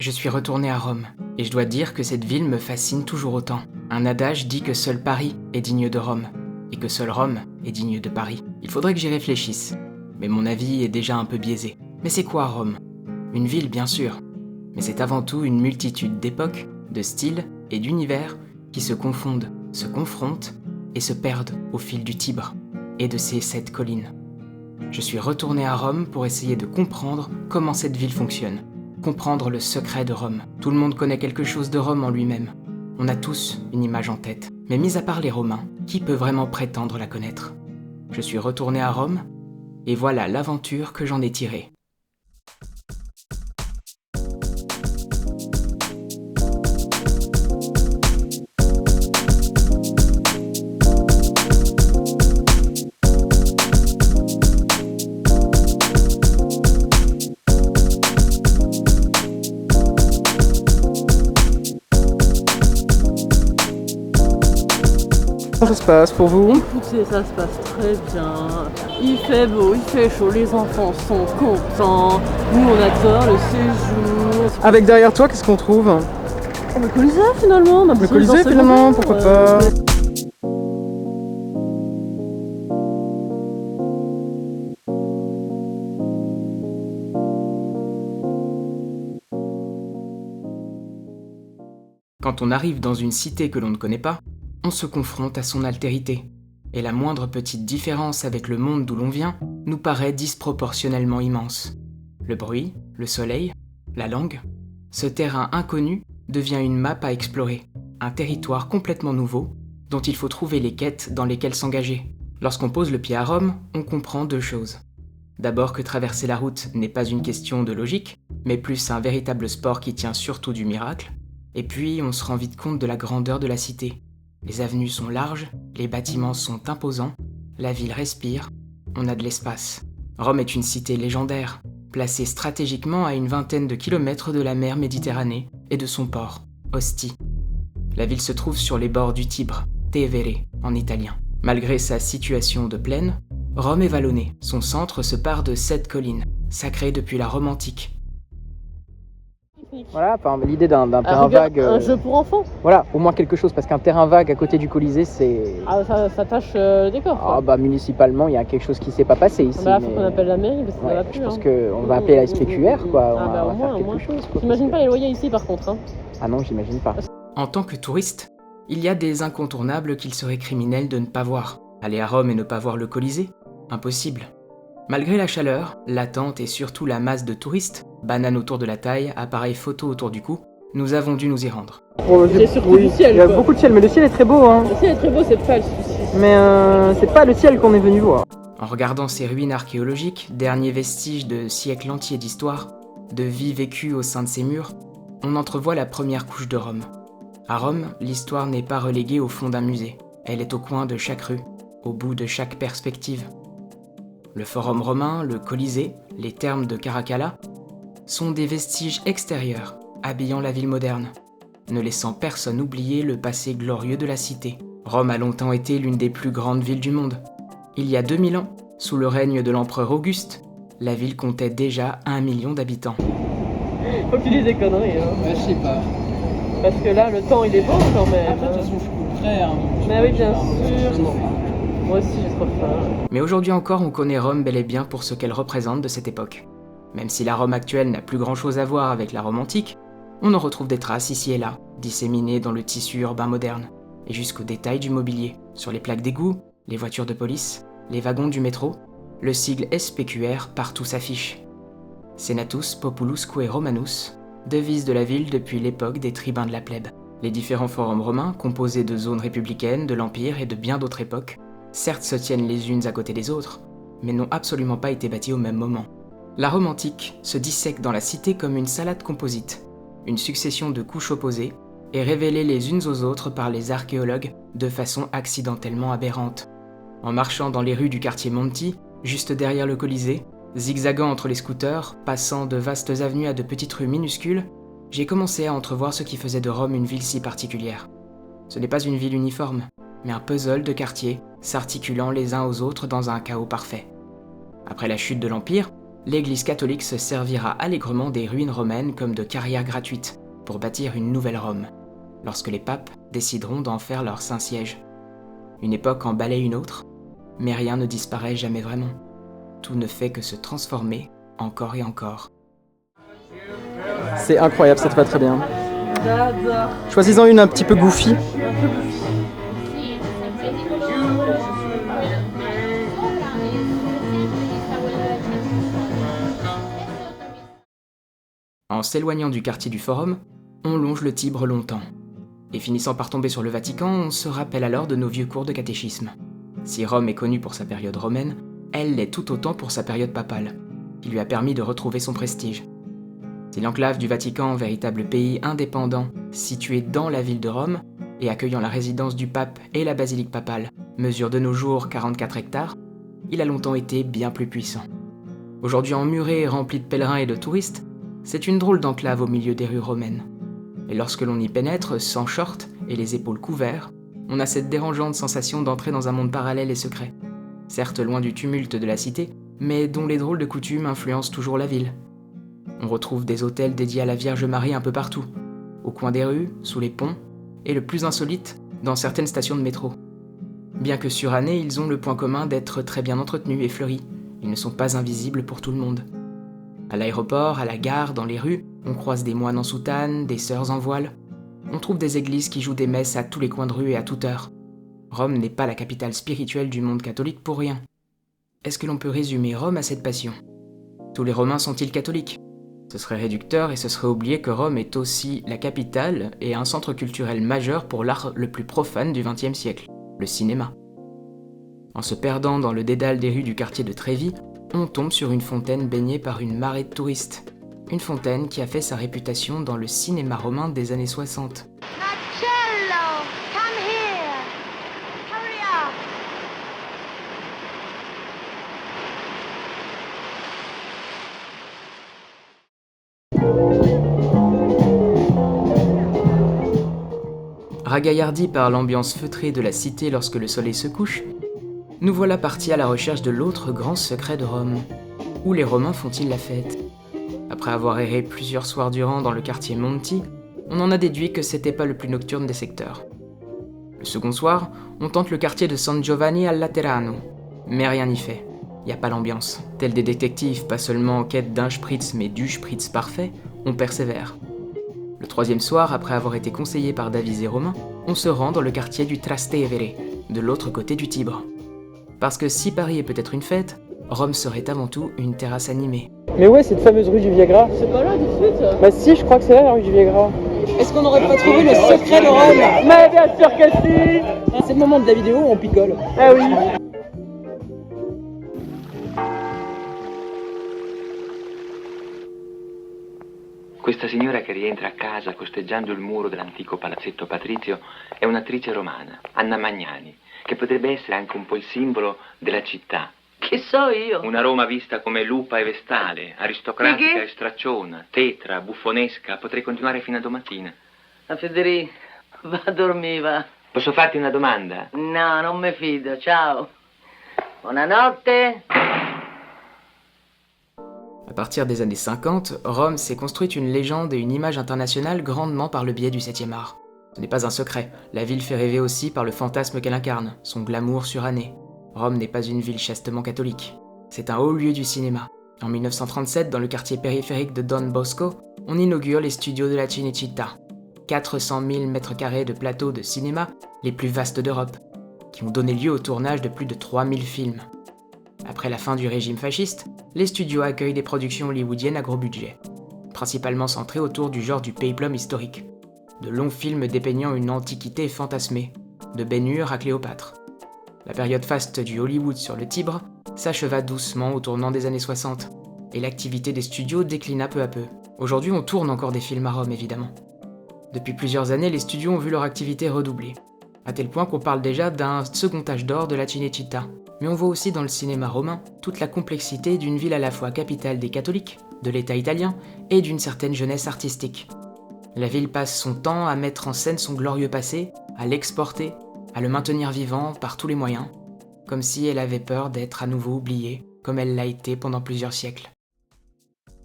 Je suis retourné à Rome, et je dois dire que cette ville me fascine toujours autant. Un adage dit que seul Paris est digne de Rome, et que seul Rome est digne de Paris. Il faudrait que j'y réfléchisse, mais mon avis est déjà un peu biaisé. Mais c'est quoi Rome? Une ville, bien sûr, mais c'est avant tout une multitude d'époques, de styles et d'univers qui se confondent, se confrontent et se perdent au fil du Tibre et de ses 7 collines. Je suis retourné à Rome pour essayer de comprendre comment cette ville fonctionne, comprendre le secret de Rome. Tout le monde connaît quelque chose de Rome en lui-même. On a tous une image en tête. Mais mis à part les Romains, qui peut vraiment prétendre la connaître? Je suis retourné à Rome, et voilà l'aventure que j'en ai tirée. Comment ça se passe pour vous? Écoutez, ça se passe très bien. Il fait beau, il fait chaud, les enfants sont contents. Nous, on adore le séjour. Avec derrière toi, qu'est-ce qu'on trouve? Le Colisée, finalement. Le Colisée, finalement, pourquoi pas? Quand on arrive dans une cité que l'on ne connaît pas, on se confronte à son altérité, et la moindre petite différence avec le monde d'où l'on vient nous paraît disproportionnellement immense. Le bruit, le soleil, la langue, ce terrain inconnu devient une map à explorer, un territoire complètement nouveau dont il faut trouver les quêtes dans lesquelles s'engager. Lorsqu'on pose le pied à Rome, on comprend 2 choses. D'abord que traverser la route n'est pas une question de logique, mais plus un véritable sport qui tient surtout du miracle. Et puis on se rend vite compte de la grandeur de la cité. Les avenues sont larges, les bâtiments sont imposants, la ville respire, on a de l'espace. Rome est une cité légendaire, placée stratégiquement à une vingtaine de kilomètres de la mer Méditerranée et de son port, Ostie. La ville se trouve sur les bords du Tibre, Tevere en italien. Malgré sa situation de plaine, Rome est vallonnée. Son centre se part de 7 collines, sacrées depuis la Rome antique. Voilà, enfin, l'idée d'un terrain vague. Un jeu pour enfants. Voilà, au moins quelque chose, parce qu'un terrain vague à côté du Colisée, c'est. Ah, ça tâche le décor. Ah, bah, municipalement, il y a quelque chose qui s'est pas passé ici. Bah, faut qu'on appelle la mairie, parce que ça va plus. Je pense qu'on va appeler la SPQR, quoi. Ah, bah, on va faire au quelque moins. chose, quoi. T'imagines pas les loyers ici, par contre, hein? Ah non, j'imagine pas. En tant que touriste, il y a des incontournables qu'il serait criminel de ne pas voir. Aller à Rome et ne pas voir le Colisée? Impossible. Malgré la chaleur, l'attente et surtout la masse de touristes, bananes autour de la taille, appareils photo autour du cou, nous avons dû nous y rendre. J'ai surtout du ciel, il y a quoi. beaucoup de ciel, mais le ciel est très beau, hein. Le ciel est très beau, c'est pas le souci. Mais c'est pas le ciel qu'on est venu voir. En regardant ces ruines archéologiques, derniers vestiges de siècles entiers d'histoire, de vie vécue au sein de ces murs, on entrevoit la première couche de Rome. À Rome, l'histoire n'est pas reléguée au fond d'un musée. Elle est au coin de chaque rue, au bout de chaque perspective. Le Forum romain, le Colisée, les thermes de Caracalla sont des vestiges extérieurs, habillant la ville moderne, ne laissant personne oublier le passé glorieux de la cité. Rome a longtemps été l'une des plus grandes villes du monde. Il y a 2000 ans, sous le règne de l'empereur Auguste, la ville comptait déjà 1 million d'habitants. Faut que tu dises des conneries, hein. Ouais, je sais pas. Parce que là, le temps, il est beau quand même. De toute façon, je couperai. Hein, Mais oui, bien sûr. Moi aussi, j'ai trop faim. Mais aujourd'hui encore, on connaît Rome bel et bien pour ce qu'elle représente de cette époque. Même si la Rome actuelle n'a plus grand-chose à voir avec la Rome antique, on en retrouve des traces ici et là, disséminées dans le tissu urbain moderne, et jusqu'aux détails du mobilier, sur les plaques d'égout, les voitures de police, les wagons du métro, le sigle SPQR partout s'affiche. Senatus Populusque Romanus, devise de la ville depuis l'époque des tribuns de la plèbe. Les différents forums romains, composés de zones républicaines, de l'Empire et de bien d'autres époques, certes se tiennent les unes à côté des autres, mais n'ont absolument pas été bâtis au même moment. La Rome antique se dissèque dans la cité comme une salade composite, une succession de couches opposées, et révélées les unes aux autres par les archéologues de façon accidentellement aberrante. En marchant dans les rues du quartier Monti, juste derrière le Colisée, zigzagant entre les scooters, passant de vastes avenues à de petites rues minuscules, j'ai commencé à entrevoir ce qui faisait de Rome une ville si particulière. Ce n'est pas une ville uniforme, mais un puzzle de quartiers s'articulant les uns aux autres dans un chaos parfait. Après la chute de l'Empire, l'Église catholique se servira allègrement des ruines romaines comme de carrières gratuites pour bâtir une nouvelle Rome, lorsque les papes décideront d'en faire leur Saint-Siège. Une époque en balaie une autre, mais rien ne disparaît jamais vraiment. Tout ne fait que se transformer encore et encore. C'est incroyable, ça te va très bien. J'adore. Choisis-en une un petit peu goofy. En s'éloignant du quartier du Forum, on longe le Tibre longtemps. Et finissant par tomber sur le Vatican, on se rappelle alors de nos vieux cours de catéchisme. Si Rome est connue pour sa période romaine, elle l'est tout autant pour sa période papale, qui lui a permis de retrouver son prestige. Si l'enclave du Vatican, véritable pays indépendant, situé dans la ville de Rome, et accueillant la résidence du pape et la basilique papale, mesure de nos jours 44 hectares, il a longtemps été bien plus puissant. Aujourd'hui emmuré et rempli de pèlerins et de touristes, c'est une drôle d'enclave au milieu des rues romaines. Et lorsque l'on y pénètre, sans short et les épaules couverts, on a cette dérangeante sensation d'entrer dans un monde parallèle et secret. Certes loin du tumulte de la cité, mais dont les drôles de coutumes influencent toujours la ville. On retrouve des hôtels dédiés à la Vierge Marie un peu partout, au coin des rues, sous les ponts, et le plus insolite, dans certaines stations de métro. Bien que surannés, ils ont le point commun d'être très bien entretenus et fleuris. Ils ne sont pas invisibles pour tout le monde. À l'aéroport, à la gare, dans les rues, on croise des moines en soutane, des sœurs en voile. On trouve des églises qui jouent des messes à tous les coins de rue et à toute heure. Rome n'est pas la capitale spirituelle du monde catholique pour rien. Est-ce que l'on peut résumer Rome à cette passion ? Tous les Romains sont-ils catholiques ? Ce serait réducteur et ce serait oublier que Rome est aussi la capitale et un centre culturel majeur pour l'art le plus profane du XXe siècle, le cinéma. En se perdant dans le dédale des rues du quartier de Trévi, on tombe sur une fontaine baignée par une marée de touristes. Une fontaine qui a fait sa réputation dans le cinéma romain des années 60. Marcello, come here. Hurry up. Ragaillardi par l'ambiance feutrée de la cité lorsque le soleil se couche, nous voilà partis à la recherche de l'autre grand secret de Rome. Où les Romains font-ils la fête ? Après avoir erré plusieurs soirs durant dans le quartier Monti, on en a déduit que c'était pas le plus nocturne des secteurs. Le second soir, on tente le quartier de San Giovanni al Laterano, mais rien n'y fait. Y a pas l'ambiance. Tels des détectives, pas seulement en quête d'un spritz mais du spritz parfait, on persévère. Le troisième soir, après avoir été conseillé par Davise et Romain, on se rend dans le quartier du Trastevere, de l'autre côté du Tibre. Parce que si Paris est peut-être une fête, Rome serait avant tout une terrasse animée. Mais ouais, cette fameuse rue du Viagra. C'est pas là tout de suite. Bah si, je crois que c'est là la rue du Viagra. Est-ce qu'on n'aurait pas trouvé le secret de Rome? Mais bien sûr que si. C'est le moment de la vidéo où on picole. Ah oui. Questa signora che rientra a casa costeggiando il muro dell'antico palazzetto patrizio è un'attrice romana, Anna Magnani, che potrebbe essere anche un po' il simbolo della città. Che so io? Una Roma vista come lupa e vestale, aristocratica e stracciona, tetra, buffonesca. Potrei continuare fino a domattina. La Federica, va a dormire, va. Posso farti una domanda? No, non mi fido, ciao. Buonanotte. À partir des années 50, Rome s'est construite une légende et une image internationale grandement par le biais du 7e art. Ce n'est pas un secret, la ville fait rêver aussi par le fantasme qu'elle incarne, son glamour suranné. Rome n'est pas une ville chastement catholique. C'est un haut lieu du cinéma. En 1937, dans le quartier périphérique de Don Bosco, on inaugure les studios de la Cinecittà. 400 000 m² de plateaux de cinéma, les plus vastes d'Europe, qui ont donné lieu au tournage de plus de 3000 films. Après la fin du régime fasciste, les studios accueillent des productions hollywoodiennes à gros budget, principalement centrées autour du genre du péplum historique. De longs films dépeignant une antiquité fantasmée, de Ben-Hur à Cléopâtre. La période faste du Hollywood sur le Tibre s'acheva doucement au tournant des années 60, et l'activité des studios déclina peu à peu. Aujourd'hui, on tourne encore des films à Rome, évidemment. Depuis plusieurs années, les studios ont vu leur activité redoubler, à tel point qu'on parle déjà d'un second âge d'or de la Cinecittà. Mais on voit aussi dans le cinéma romain toute la complexité d'une ville à la fois capitale des catholiques, de l'État italien et d'une certaine jeunesse artistique. La ville passe son temps à mettre en scène son glorieux passé, à l'exporter, à le maintenir vivant par tous les moyens, comme si elle avait peur d'être à nouveau oubliée, comme elle l'a été pendant plusieurs siècles.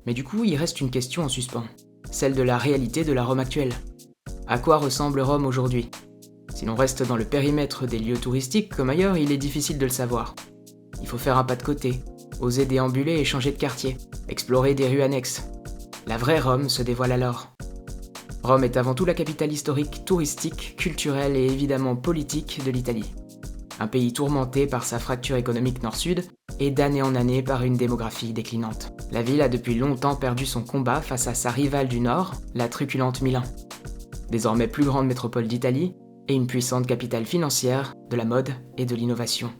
Mais du coup, il reste une question en suspens, celle de la réalité de la Rome actuelle. À quoi ressemble Rome aujourd'hui ? Si l'on reste dans le périmètre des lieux touristiques comme ailleurs, il est difficile de le savoir. Il faut faire un pas de côté, oser déambuler et changer de quartier, explorer des rues annexes. La vraie Rome se dévoile alors. Rome est avant tout la capitale historique, touristique, culturelle et évidemment politique de l'Italie. Un pays tourmenté par sa fracture économique nord-sud et d'année en année par une démographie déclinante. La ville a depuis longtemps perdu son combat face à sa rivale du nord, la truculente Milan. Désormais plus grande métropole d'Italie et une puissante capitale financière, de la mode et de l'innovation.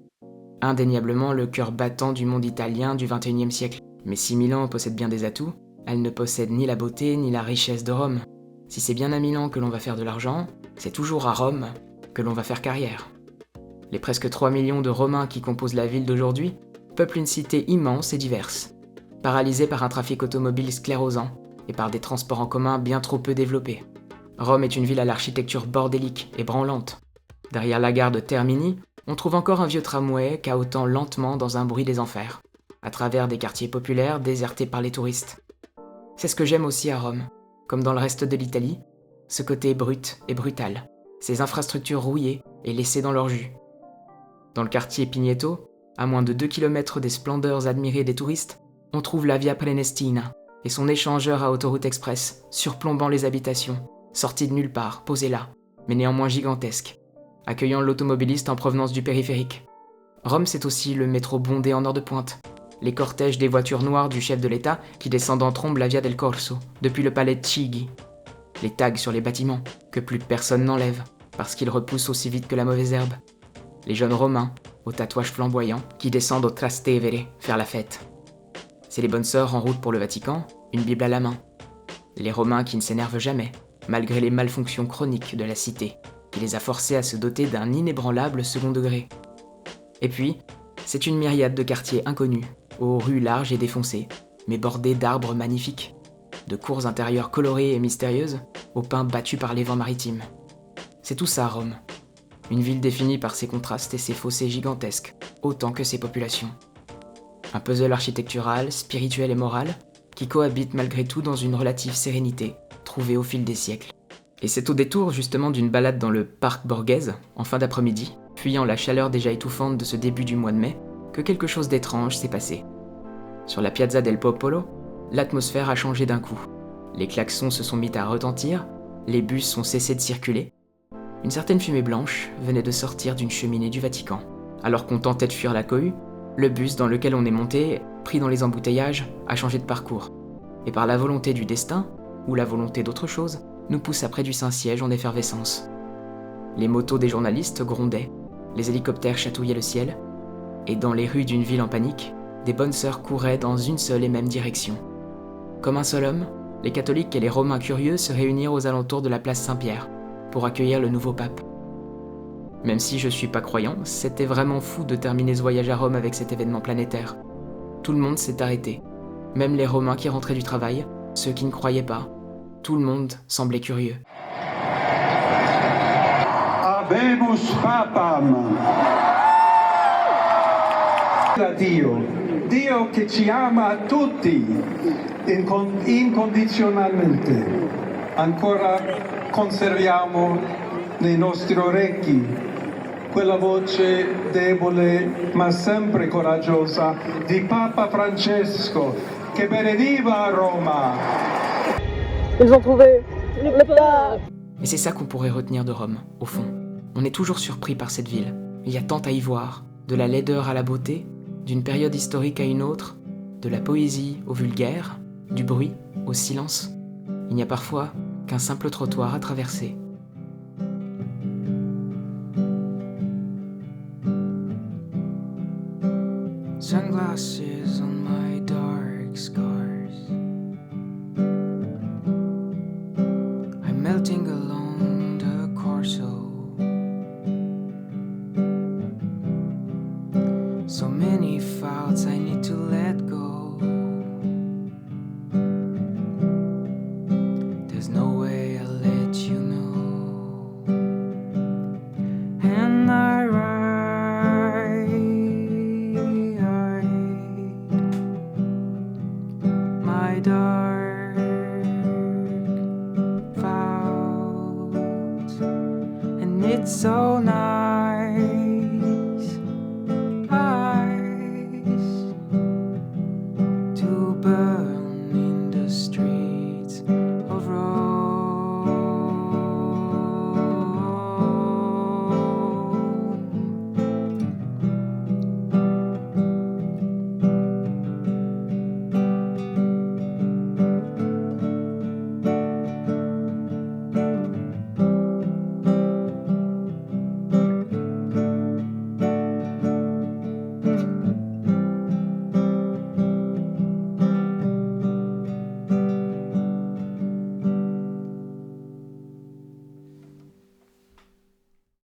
Indéniablement le cœur battant du monde italien du XXIe siècle. Mais si Milan possède bien des atouts, elle ne possède ni la beauté ni la richesse de Rome. Si c'est bien à Milan que l'on va faire de l'argent, c'est toujours à Rome que l'on va faire carrière. Les presque 3 millions de Romains qui composent la ville d'aujourd'hui peuplent une cité immense et diverse, paralysée par un trafic automobile sclérosant et par des transports en commun bien trop peu développés. Rome est une ville à l'architecture bordélique et branlante. Derrière la gare de Termini, on trouve encore un vieux tramway cahotant lentement dans un bruit des enfers, à travers des quartiers populaires désertés par les touristes. C'est ce que j'aime aussi à Rome, comme dans le reste de l'Italie, ce côté brut et brutal, ces infrastructures rouillées et laissées dans leur jus. Dans le quartier Pigneto, à moins de 2 km des splendeurs admirées des touristes, on trouve la Via Prenestina et son échangeur à autoroute express, surplombant les habitations, sorti de nulle part, posé là, mais néanmoins gigantesque, accueillant l'automobiliste en provenance du périphérique. Rome, c'est aussi le métro bondé en heure de pointe, les cortèges des voitures noires du chef de l'État qui descendent en trombe la Via del Corso, depuis le palais de Chigi, les tags sur les bâtiments, que plus personne n'enlève, parce qu'ils repoussent aussi vite que la mauvaise herbe, les jeunes Romains, aux tatouages flamboyants, qui descendent au Trastevere faire la fête. C'est les bonnes sœurs en route pour le Vatican, une Bible à la main. Les Romains qui ne s'énervent jamais, malgré les malfonctions chroniques de la cité, qui les a forcés à se doter d'un inébranlable second degré. Et puis, c'est une myriade de quartiers inconnus, aux rues larges et défoncées, mais bordées d'arbres magnifiques, de cours intérieures colorées et mystérieuses, aux pins battus par les vents maritimes. C'est tout ça, Rome. Une ville définie par ses contrastes et ses fossés gigantesques, autant que ses populations. Un puzzle architectural, spirituel et moral, qui cohabite malgré tout dans une relative sérénité, trouvée au fil des siècles. Et c'est au détour justement d'une balade dans le parc Borghese, en fin d'après-midi, fuyant la chaleur déjà étouffante de ce début du mois de mai, que quelque chose d'étrange s'est passé. Sur la Piazza del Popolo, l'atmosphère a changé d'un coup. Les klaxons se sont mis à retentir, les bus ont cessé de circuler. Une certaine fumée blanche venait de sortir d'une cheminée du Vatican. Alors qu'on tentait de fuir la cohue, le bus dans lequel on est monté, pris dans les embouteillages, a changé de parcours. Et par la volonté du destin, ou la volonté d'autre chose, nous pousse après du Saint-Siège en effervescence. Les motos des journalistes grondaient, les hélicoptères chatouillaient le ciel, et dans les rues d'une ville en panique, des bonnes sœurs couraient dans une seule et même direction. Comme un seul homme, les catholiques et les Romains curieux se réunirent aux alentours de la place Saint-Pierre, pour accueillir le nouveau pape. Même si je suis pas croyant, c'était vraiment fou de terminer ce voyage à Rome avec cet événement planétaire. Tout le monde s'est arrêté, même les Romains qui rentraient du travail, ceux qui ne croyaient pas. Tout le monde semblait curieux. Habemus papam. Dio, Dio che ci ama tutti incondizionalmente. Ancora conserviamo nei nostri orecchi quella voce debole ma sempre coraggiosa di Papa Francesco che benediva Roma. Ils ont trouvé le pape. Et c'est ça qu'on pourrait retenir de Rome, au fond. On est toujours surpris par cette ville. Il y a tant à y voir, de la laideur à la beauté, d'une période historique à une autre, de la poésie au vulgaire, du bruit au silence. Il n'y a parfois qu'un simple trottoir à traverser. Sunglasses on my dark scars. I'm melting along the Corso. So many faults I need to let go. There's no way I'll let you know. And I write my dark it's so nice.